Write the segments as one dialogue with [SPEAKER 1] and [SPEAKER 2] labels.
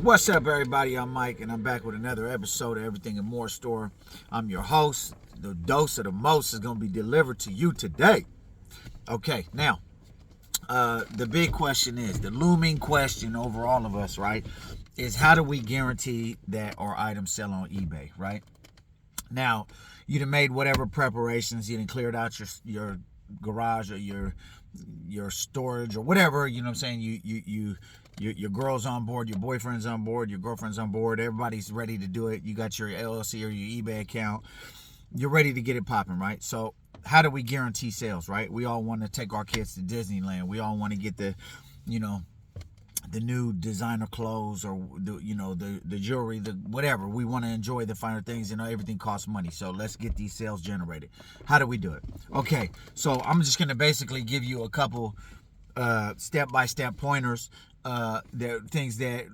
[SPEAKER 1] What's up, everybody? I'm Mike, and I'm back with another episode of Everything and More Store. I'm your host. The dose of the most is going to be delivered to you today. Okay, now, the big question is, the looming question over all of us, right, is how do we guarantee that our items sell on eBay, right? Now, you'd have made whatever preparations, you done cleared out your garage or your storage or whatever, you know what I'm saying? Your girl's on board, your boyfriend's on board, your girlfriend's on board, everybody's ready to do it. You got your LLC or your eBay account. You're ready to get it popping, right? So how do we guarantee sales, right? We all want to take our kids to Disneyland. We all want to get the new designer clothes or the jewelry, the whatever. We want to enjoy the finer things. Everything costs money. So let's get these sales generated. How do we do it? Okay, so I'm just going to basically give you a couple step-by-step pointers, things that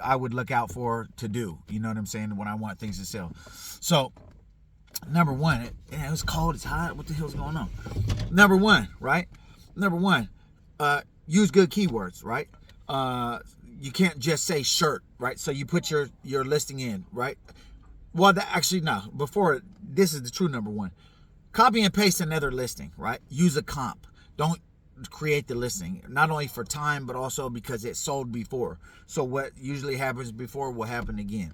[SPEAKER 1] I would look out for to do. You know what I'm saying? When I want things to sell. So number one, it's cold, it's hot. What the hell's going on? Number one, right? Use good keywords, right? You can't just say shirt, right? So you put your listing in, right? Well, before, this is the true number one. Copy and paste another listing, right? Use a comp. Don't create the listing, not only for time, but also because it sold before. So what usually happens before will happen again.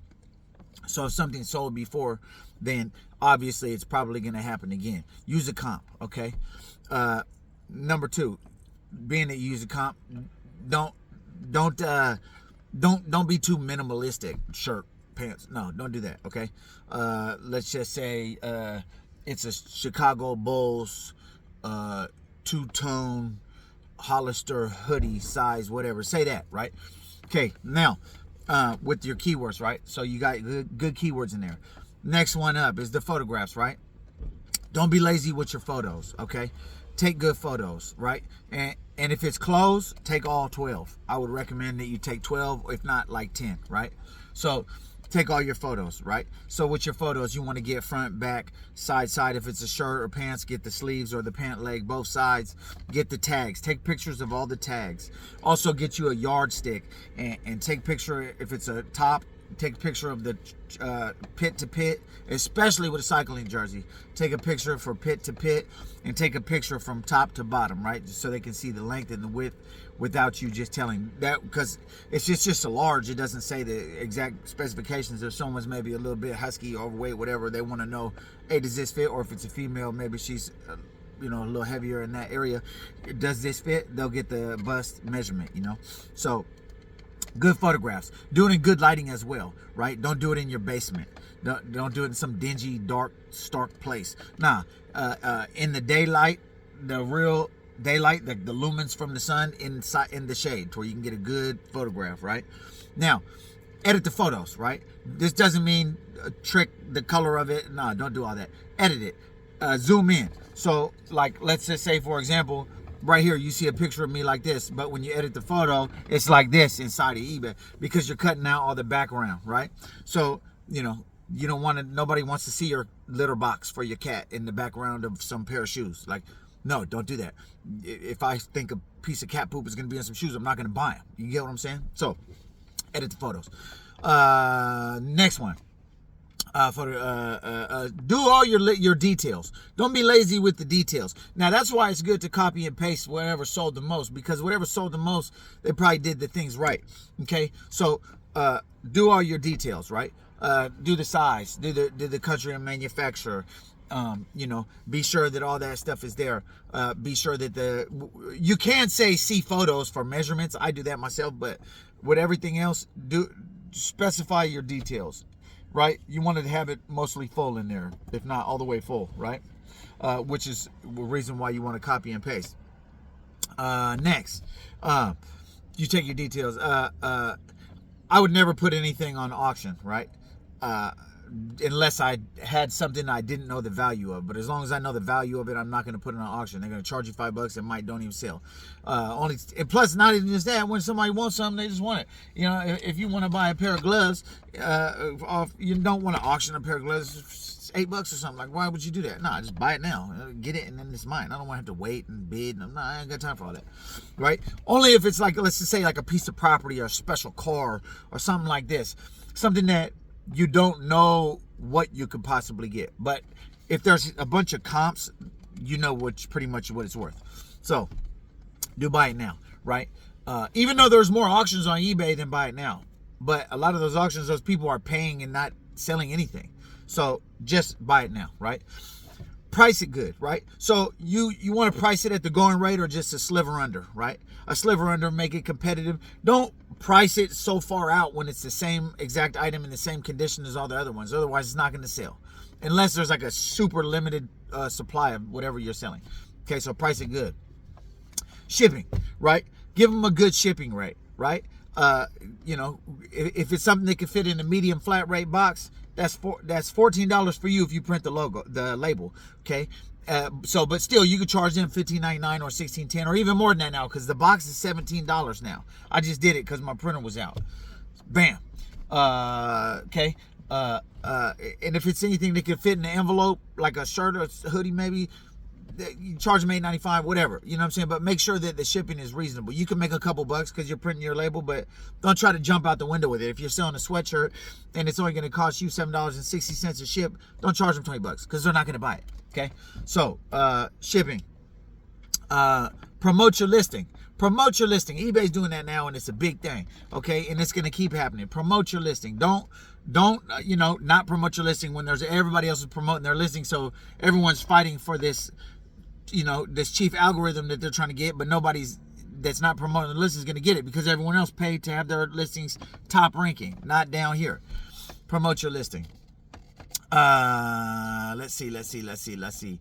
[SPEAKER 1] So if something sold before, then obviously it's probably going to happen again. Use a comp, okay? Number two, being that you use a comp, don't be too minimalistic. Shirt, pants, no, don't do that, okay? Let's just say it's a Chicago Bulls two-tone Hollister hoodie size, whatever. Say that, right? Okay, now with your keywords, right? So you got good keywords in there. Next one up is the photographs, right? Don't be lazy with your photos, okay? Take good photos, right? And if it's clothes, take all 12. I would recommend that you take 12, if not like 10, right? So take all your photos, right? So with your photos, you want to get front, back, side. If it's a shirt or pants, get the sleeves or the pant leg, both sides. Get the tags. Take pictures of all the tags. Also get you a yardstick and take picture, if it's a top, take a picture of the pit to pit, especially with a cycling jersey. Take a picture for pit to pit and take a picture from top to bottom, right? Just so they can see the length and the width without you just telling that, because it's just a large. It doesn't say the exact specifications. If someone's maybe a little bit husky, overweight, whatever, they want to know, hey, does this fit? Or if it's a female, maybe she's a little heavier in that area, does this fit? They'll get the bust measurement, so good photographs. Do it in good lighting as well, right? Don't do it in your basement. Don't do it in some dingy, dark, stark place. In the daylight, the real daylight, the lumens from the sun inside in the shade, where you can get a good photograph, right? Now, edit the photos, right? This doesn't mean trick the color of it. No, don't do all that. Edit it. Zoom in. So, like, let's just say, for example, right here, you see a picture of me like this, but when you edit the photo, it's like this inside of eBay because you're cutting out all the background, right? So, you don't want to, nobody wants to see your litter box for your cat in the background of some pair of shoes. Like, no, don't do that. If I think a piece of cat poop is going to be in some shoes, I'm not going to buy them. You get what I'm saying? So, edit the photos. Next one. Do all your details. Don't be lazy with the details. Now that's why it's good to copy and paste whatever sold the most, because whatever sold the most, they probably did the things right. Okay, so do all your details, right? Do the size, do the country and manufacturer. Be sure that all that stuff is there. Be sure that you can say see photos for measurements. I do that myself, but with everything else, specify your details. Right? You wanted to have it mostly full in there, if not all the way full, right? Which is the reason why you want to copy and paste. Next, you take your details. I would never put anything on auction, right? Unless I had something I didn't know the value of. But as long as I know the value of it, I'm not going to put it on auction. They're going to charge you $5 and don't even sell. And plus, not even just that. When somebody wants something, they just want it. If you want to buy a pair of gloves, you don't want to auction a pair of gloves. $8 or something. Like, why would you do that? Nah, just buy it now. Get it, and then it's mine. I don't want to have to wait and bid. Nah, I ain't got time for all that, right? Only if it's like, let's just say like a piece of property or a special car or something like this. Something that you don't know what you could possibly get. But if there's a bunch of comps, you know pretty much what it's worth. So, do buy it now, right? Even though there's more auctions on eBay than buy it now. But a lot of those auctions, those people are paying and not selling anything. So just buy it now, right? Price it good, right? So you want to price it at the going rate or just a sliver under, right? A sliver under, make it competitive. Don't price it so far out when it's the same exact item in the same condition as all the other ones. Otherwise, it's not going to sell. Unless there's like a super limited supply of whatever you're selling. Okay, so price it good. Shipping, right? Give them a good shipping rate, right? You know, if it's something that can fit in a medium flat rate box, that's $14 for you if you print the label, okay? But still, you could charge them $15.99 or $16.10 or even more than that now, because the box is $17 now. I just did it because my printer was out. Bam. Okay. And if it's anything that can fit in the envelope, like a shirt or a hoodie, maybe, you charge them $8.95, whatever, you know what I'm saying? But make sure that the shipping is reasonable. You can make a couple bucks because you're printing your label, but don't try to jump out the window with it. If you're selling a sweatshirt and it's only going to cost you $7.60 to ship, don't charge them $20 because they're not going to buy it. Okay, so shipping. Promote your listing. Promote your listing. eBay's doing that now, and it's a big thing. Okay, and it's going to keep happening. Promote your listing. Don't not promote your listing when there's everybody else is promoting their listing, so everyone's fighting for this, this chief algorithm that they're trying to get, but nobody's that's not promoting the listing is going to get it because everyone else paid to have their listings top ranking, not down here. Promote your listing. Let's see.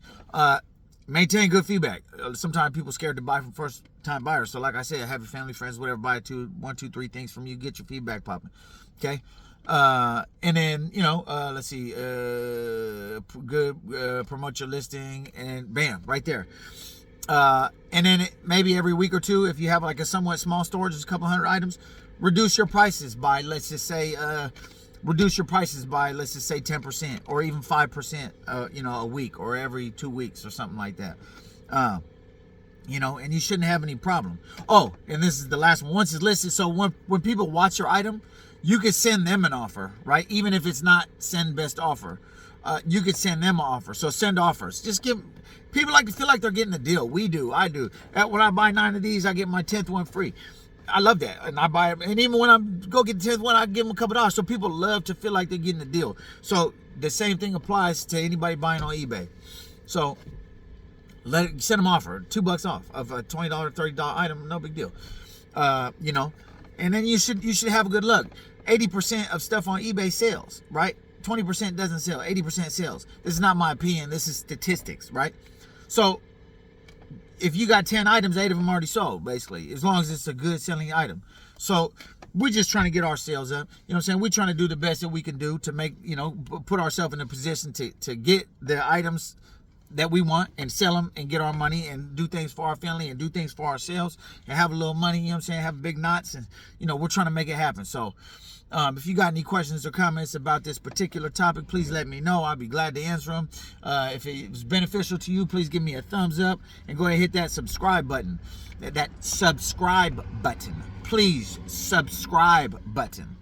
[SPEAKER 1] Maintain good feedback. Sometimes people scared to buy from first time buyers. So like I said, have your family, friends, whatever, buy 1, 2, 3 things from you, get your feedback popping. Okay. And then, let's see, promote your listing, and bam, right there. And then maybe every week or two, if you have like a somewhat small store, just a couple hundred items, reduce your prices by, let's just say 10% or even 5%, a week or every 2 weeks or something like that. And you shouldn't have any problem. Oh, and this is the last one. Once it's listed, so when people watch your item, you could send them an offer, right? Even if it's not send best offer, you could send them an offer. So send offers. Just give. People like to feel like they're getting a deal. We do. I do. When I buy 9 of these, I get my 10th one free. I love that, and I buy them. And even when I go get the 10th one, I give them a couple dollars. So people love to feel like they're getting a deal. So the same thing applies to anybody buying on eBay. So send them offer, $2 off of a $20, $30 item, no big deal. And then you should have a good look. 80% of stuff on eBay sells, right? 20% doesn't sell, 80% sells. This is not my opinion. This is statistics, right? So if you got 10 items, 8 of them already sold, basically, as long as it's a good selling item. So we're just trying to get our sales up. You know what I'm saying? We're trying to do the best that we can do to make, put ourselves in a position to get the items that we want and sell them and get our money and do things for our family and do things for ourselves and have a little money, you know what I'm saying? Have big knots, and, we're trying to make it happen. So if you got any questions or comments about this particular topic, please let me know. I'll be glad to answer them. If it was beneficial to you, please give me a thumbs up and go ahead and hit that subscribe button. That subscribe button. Please, subscribe button.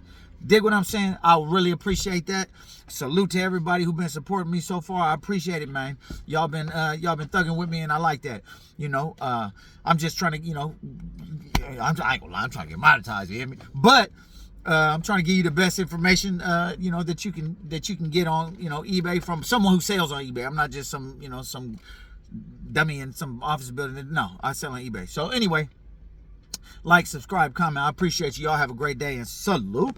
[SPEAKER 1] Dig what I'm saying? I really appreciate that. Salute to everybody who's been supporting me so far. I appreciate it, man. Y'all been thugging with me, and I like that. I'm just trying to, I ain't gonna lie, I'm trying to get monetized, you hear me? But I'm trying to give you the best information, that you can get on, eBay from someone who sells on eBay. I'm not just some dummy in some office building. No, I sell on eBay. So anyway, like, subscribe, comment. I appreciate you. Y'all have a great day, and salute.